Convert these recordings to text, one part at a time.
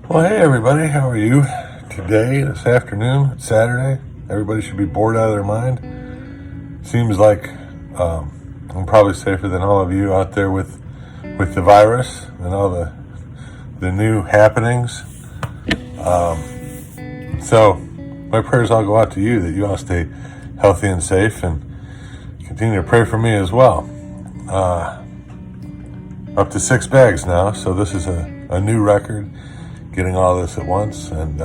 Well, hey everybody, how are you? Today, this afternoon, it's Saturday. Everybody should be bored out of their mind. Seems like I'm probably safer than all of you out there with the virus and all the new happenings. So my prayers all go out to you that you all stay healthy and safe, and continue to pray for me as well. Up to 6 bags now, so this is a new record, getting all this at once, and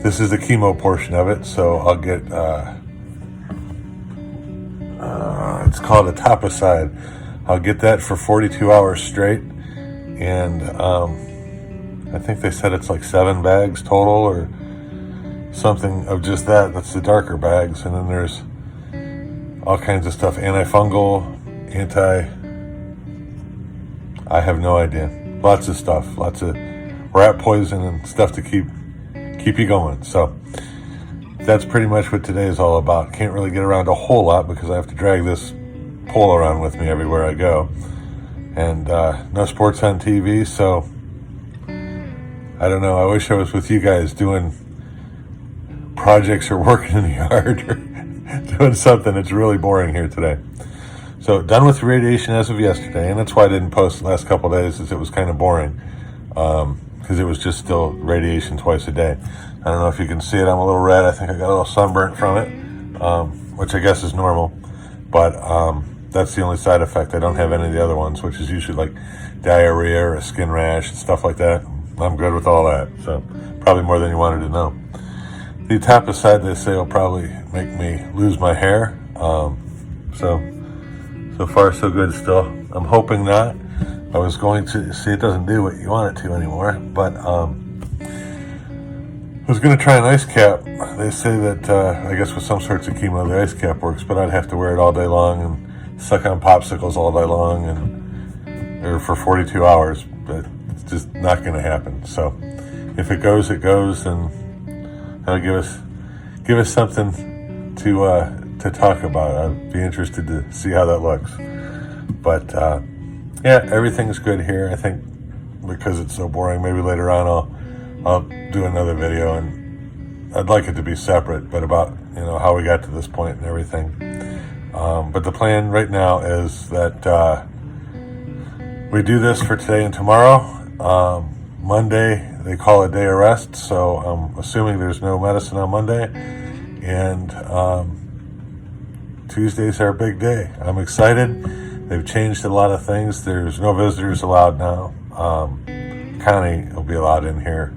this is the chemo portion of it, so I'll get, it's called a topicide. I'll get that for 42 hours straight, and I think they said it's like 7 bags total, or something of just that. That's the darker bags, and then there's all kinds of stuff, antifungal, I have no idea. Lots of stuff, lots of rat poison and stuff to keep you going. So that's pretty much what today is all about. Can't really get around a whole lot because I have to drag this pole around with me everywhere I go. And no sports on TV, so I don't know. I wish I was with you guys doing projects or working in the yard or doing something. It's really boring here today. So done with the radiation as of yesterday, and that's why I didn't post the last couple of days, is it was kind of boring, because it was just still radiation twice a day. I don't know if you can see it. I'm a little red. I think I got a little sunburnt from it, which I guess is normal, but that's the only side effect. I don't have any of the other ones, which is usually like diarrhea or a skin rash and stuff like that. I'm good with all that, so probably more than you wanted to know. The topicide, they say, will probably make me lose my hair, so far so good still. I'm hoping not. I was going to see, it doesn't do what you want it to anymore, but I was going to try an ice cap. They say that I guess with some sorts of chemo the ice cap works, but I'd have to wear it all day long and suck on popsicles all day long, or for 42 hours, but it's just not going to happen. So if it goes, it goes, and that'll give us something to talk about. I'd be interested to see how that looks. But yeah, everything's good here. I think because it's so boring, maybe later on I'll do another video, and I'd like it to be separate, but about how we got to this point and everything. But the plan right now is that we do this for today and tomorrow. Monday they call a day of rest, so I'm assuming there's no medicine on Monday, and Tuesday's our big day. I'm excited. They've changed a lot of things. There's no visitors allowed now. Connie will be allowed in here.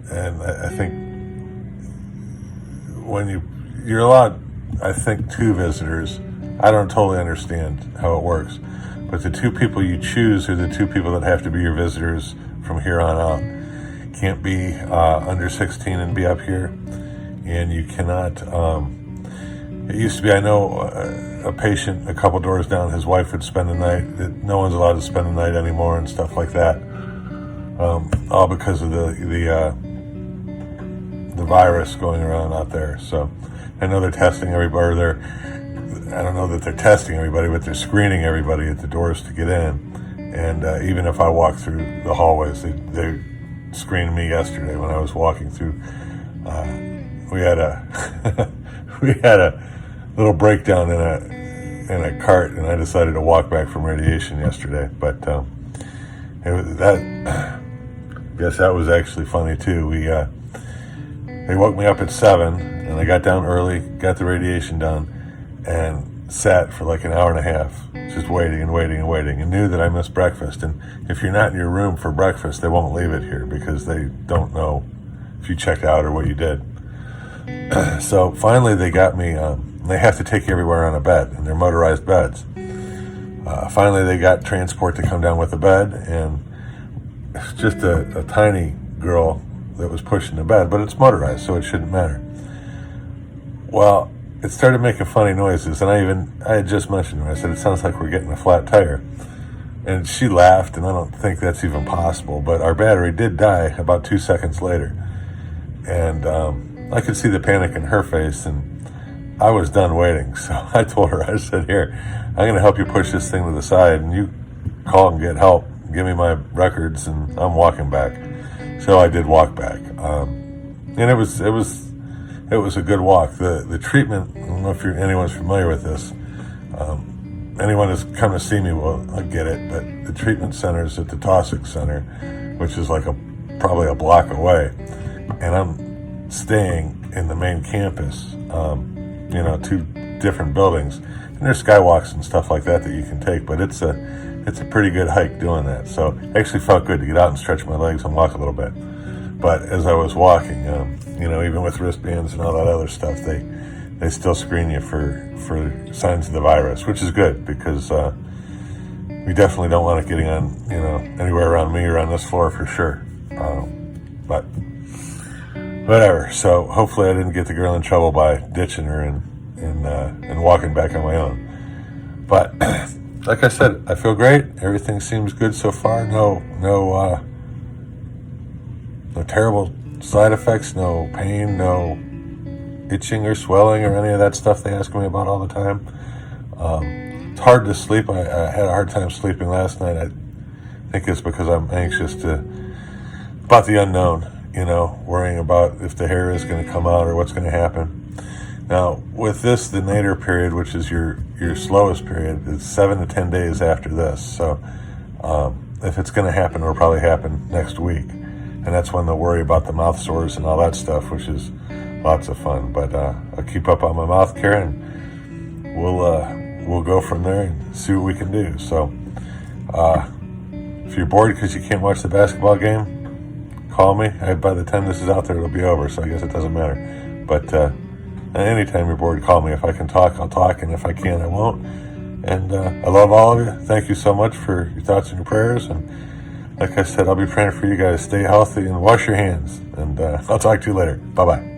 And I think when you're allowed, I think, 2 visitors. I don't totally understand how it works, but the 2 people you choose are the 2 people that have to be your visitors from here on out. Can't be under 16 and be up here, and you cannot. It used to be, I know a patient a couple doors down, his wife would spend the night. No one's allowed to spend the night anymore and stuff like that. All because of the virus going around out there. So I know they're testing everybody. I don't know that they're testing everybody, but they're screening everybody at the doors to get in. And even if I walk through the hallways, they screened me yesterday when I was walking through. We had a little breakdown in a cart, and I decided to walk back from radiation yesterday. But I guess that was actually funny too. They woke me up at 7, and I got down early, got the radiation done, and sat for like an hour and a half, just waiting and waiting and waiting, and knew that I missed breakfast. And if you're not in your room for breakfast, they won't leave it here because they don't know if you checked out or what you did. So finally they got me, they have to take you everywhere on a bed, and they're motorized beds. Finally they got transport to come down with the bed, and it's just a tiny girl that was pushing the bed, but it's motorized, so it shouldn't matter. Well, it started making funny noises, and I had just mentioned it. I said, it sounds like we're getting a flat tire. And she laughed, and I don't think that's even possible, but our battery did die about 2 seconds later. And I could see the panic in her face, and I was done waiting. So I told her, I said, here, I'm going to help you push this thing to the side, and you call and get help, give me my records, and I'm walking back. So I did walk back, and it was a good walk. The treatment, I don't know if anyone's familiar with this. Anyone who's come to see me will get it, but the treatment center is at the Taussig Center, which is like probably a block away, and I'm staying in the main campus. 2 different buildings, and there's skywalks and stuff like that you can take, but it's a pretty good hike doing that. So it actually felt good to get out and stretch my legs and walk a little bit. But as I was walking, even with wristbands and all that other stuff, they still screen you for signs of the virus, which is good, because we definitely don't want it getting on, anywhere around me or on this floor for sure. But whatever. So hopefully I didn't get the girl in trouble by ditching her and walking back on my own. But like I said, I feel great. Everything seems good so far. No terrible side effects, no pain, no itching or swelling or any of that stuff they ask me about all the time. It's hard to sleep. I had a hard time sleeping last night. I think it's because I'm anxious about the unknown, worrying about if the hair is going to come out or what's going to happen. Now, with this, the nadir period, which is your slowest period, it's 7 to 10 days after this. So if it's going to happen, it'll probably happen next week. And that's when they'll worry about the mouth sores and all that stuff, which is lots of fun. But I'll keep up on my mouth care, and we'll go from there and see what we can do. So if you're bored because you can't watch the basketball game, call me. By the time this is out there, it'll be over, so I guess it doesn't matter. But anytime you're bored, call me. If I can talk, I'll talk, and if I can't, I won't. And I love all of you. Thank you so much for your thoughts and your prayers. And like I said, I'll be praying for you guys. Stay healthy and wash your hands. And I'll talk to you later. Bye-bye.